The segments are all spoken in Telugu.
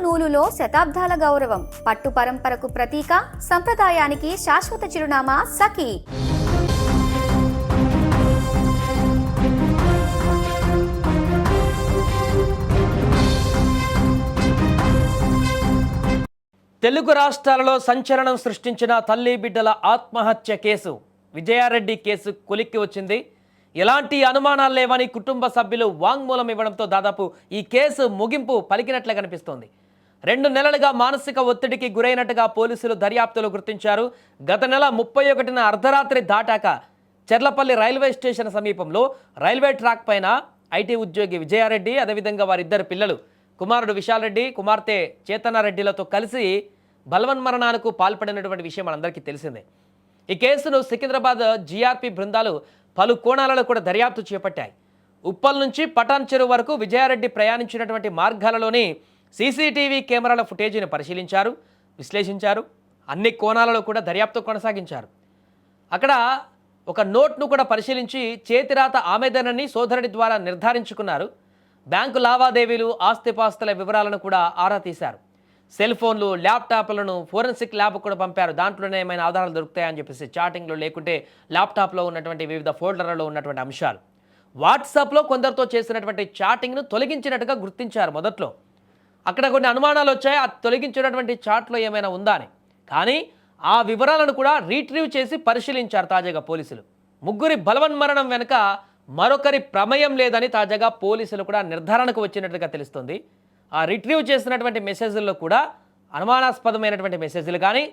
నూలులో శతాబ్దాల గౌరవం, పట్టు పరంపరకు ప్రతీక, సంప్రదాయానికి శాశ్వత చిరునామా సఖీ. తెలుగు రాష్ట్రాలలో సంచలనం సృష్టించిన తల్లి బిడ్డల ఆత్మహత్య కేసు. విజయారెడ్డి కేసు కొలిక్కి వచ్చింది. ఎలాంటి అనుమానాలు లేవని కుటుంబ సభ్యులు వాంగ్మూలం ఇవ్వడంతో దాదాపు ఈ కేసు ముగింపు పలికినట్లే కనిపిస్తోంది. 2 నెలలుగా మానసిక ఒత్తిడికి గురైనట్టుగా పోలీసులు దర్యాప్తులో గుర్తించారు. గత నెల 31న అర్ధరాత్రి దాటాక చెర్లపల్లి రైల్వే స్టేషన్ సమీపంలో రైల్వే ట్రాక్ పైన ఐటీ ఉద్యోగి విజయారెడ్డి, అదేవిధంగా వారిద్దరు పిల్లలు కుమారుడు విశాల్ రెడ్డి, కుమార్తె చేతనారెడ్డిలతో కలిసి బలవన్మరణానికి పాల్పడినటువంటి విషయం మనందరికీ తెలిసిందే. ఈ కేసును సికింద్రాబాద్ జీఆర్పీ బృందాలు పలు కోణాలలో కూడా దర్యాప్తు చేపట్టాయి. ఉప్పల్ నుంచి పటాన్ చెరువు వరకు విజయారెడ్డి ప్రయాణించినటువంటి మార్గాలలోని సీసీటీవీ కెమెరాల ఫుటేజీని పరిశీలించారు, విశ్లేషించారు. అన్ని కోణాలలో కూడా దర్యాప్తు కొనసాగించారు. అక్కడ ఒక నోట్ను కూడా పరిశీలించి చేతిరాత ఆమెదనని సోదరుడి ద్వారా నిర్ధారించుకున్నారు. బ్యాంకు లావాదేవీలు, ఆస్తిపాస్తుల వివరాలను కూడా ఆరా తీశారు. సెల్ ఫోన్లు, ల్యాప్టాప్లను ఫోరెన్సిక్ ల్యాబ్ కూడా పంపారు. దాంట్లోనే ఏమైనా ఆధారాలు దొరుకుతాయని చెప్పేసి చాటింగ్లో, లేకుంటే ల్యాప్టాప్లో ఉన్నటువంటి వివిధ ఫోల్డర్లలో ఉన్నటువంటి అంశాలు. వాట్సాప్లో కొందరితో చేసినటువంటి చాటింగ్ను తొలగించినట్టుగా గుర్తించారు. మొదట్లో అక్కడ కొన్ని అనుమానాలు వచ్చాయి, ఆ తొలగించినటువంటి చాట్లో ఏమైనా ఉందా అని. కానీ ఆ వివరాలను కూడా రీట్రీవ్ చేసి పరిశీలించారు తాజాగా పోలీసులు. ముగ్గురి బలవన్మరణం వెనుక మరొకరి ప్రమేయం లేదని తాజాగా పోలీసులు కూడా నిర్ధారణకు వచ్చినట్లుగా తెలుస్తుంది. ఆ రిట్రీవ్ చేసినటువంటి మెసేజ్ల్లో కూడా అనుమానాస్పదమైనటువంటి మెసేజ్లు కానీ,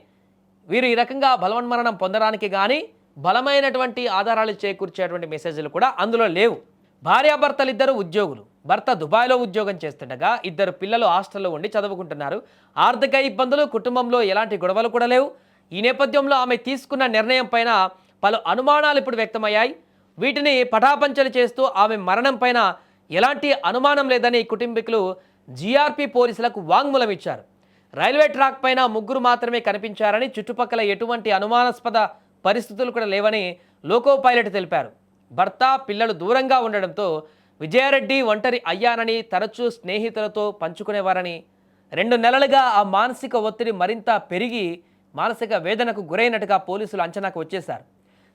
వీరు ఈ రకంగా బలవన్మరణం పొందడానికి కానీ బలమైనటువంటి ఆధారాలు చేకూర్చేటువంటి మెసేజ్లు కూడా అందులో లేవు. భార్యాభర్తలిద్దరూ ఉద్యోగులు. భర్త దుబాయ్లో ఉద్యోగం చేస్తుండగా 2 పిల్లలు హాస్టల్లో ఉండి చదువుకుంటున్నారు. ఆర్థిక ఇబ్బందులు, కుటుంబంలో ఎలాంటి గొడవలు కూడా లేవు. ఈ నేపథ్యంలో ఆమె తీసుకున్న నిర్ణయం పైన పలు అనుమానాలు ఇప్పుడు వ్యక్తమయ్యాయి. వీటిని పటాపంచలు చేస్తూ ఆమె మరణం పైన ఎలాంటి అనుమానం లేదని కుటుంబీకులు జీఆర్పీ పోలీసులకు వాంగ్మూలం ఇచ్చారు. రైల్వే ట్రాక్ పైన ముగ్గురు మాత్రమే కనిపించారని, చుట్టుపక్కల ఎటువంటి అనుమానాస్పద పరిస్థితులు కూడా లేవని లోకో పైలట్ తెలిపారు. భర్త, పిల్లలు దూరంగా ఉండడంతో విజయారెడ్డి ఒంటరి అయ్యానని, తరచూ స్నేహితులతో పంచుకునేవారని, 2 నెలలుగా ఆ మానసిక ఒత్తిడి మరింత పెరిగి మానసిక వేదనకు గురైనట్టుగా పోలీసులు అంచనాకు వచ్చేశారు.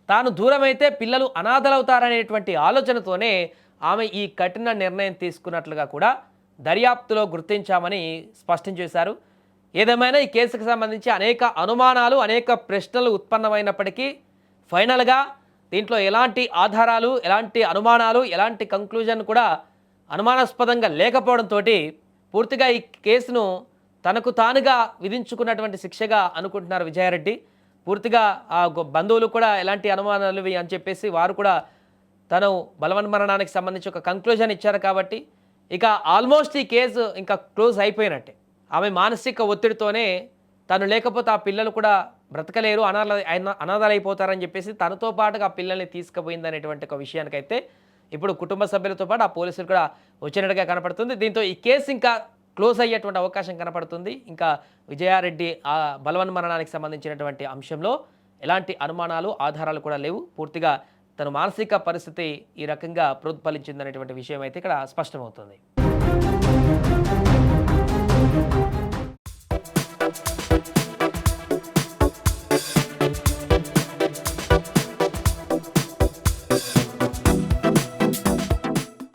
తాను దూరమైతే పిల్లలు అనాథలవుతారనేటువంటి ఆలోచనతోనే ఆమె ఈ కఠిన నిర్ణయం తీసుకున్నట్లుగా కూడా దర్యాప్తులో గుర్తించామని స్పష్టం చేశారు. ఏదేమైనా ఈ కేసుకు సంబంధించి అనేక అనుమానాలు, అనేక ప్రశ్నలు ఉత్పన్నమైనప్పటికీ ఫైనల్గా దీంట్లో ఎలాంటి ఆధారాలు, ఎలాంటి అనుమానాలు, ఎలాంటి కంక్లూజన్ కూడా అనుమానాస్పదంగా లేకపోవడంతో పూర్తిగా ఈ కేసును తనకు తానుగా విధించుకున్నటువంటి శిక్షగా అనుకుంటున్నారు విజయారెడ్డి. పూర్తిగా ఆ బంధువులు కూడా ఎలాంటి అనుమానాలు అని చెప్పేసి వారు కూడా తను బలవన్మరణానికి సంబంధించి ఒక కంక్లూజన్ ఇచ్చారు. కాబట్టి ఇక ఆల్మోస్ట్ ఈ కేసు ఇంకా క్లోజ్ అయిపోయినట్టే. ఆమె మానసిక ఒత్తిడితోనే తను లేకపోతే ఆ పిల్లలు కూడా బ్రతకలేరు, అనాథలైపోతారని చెప్పేసి తనతో పాటుగా ఆ పిల్లల్ని తీసుకుపోయిందనేటువంటి ఒక విషయానికైతే ఇప్పుడు కుటుంబ సభ్యులతో పాటు ఆ పోలీసులు కూడా వచ్చినట్టుగా కనపడుతుంది. దీంతో ఈ కేసు ఇంకా క్లోజ్ అయ్యేటువంటి అవకాశం కనపడుతుంది. ఇంకా విజయారెడ్డి ఆ బలవన్మరణానికి సంబంధించినటువంటి అంశంలో ఎలాంటి అనుమానాలు, ఆధారాలు కూడా లేవు. పూర్తిగా తన మానసిక పరిస్థితి ఈ రకంగా ప్రతిఫలించిందనేటువంటి విషయం అయితే ఇక్కడ స్పష్టమవుతుంది.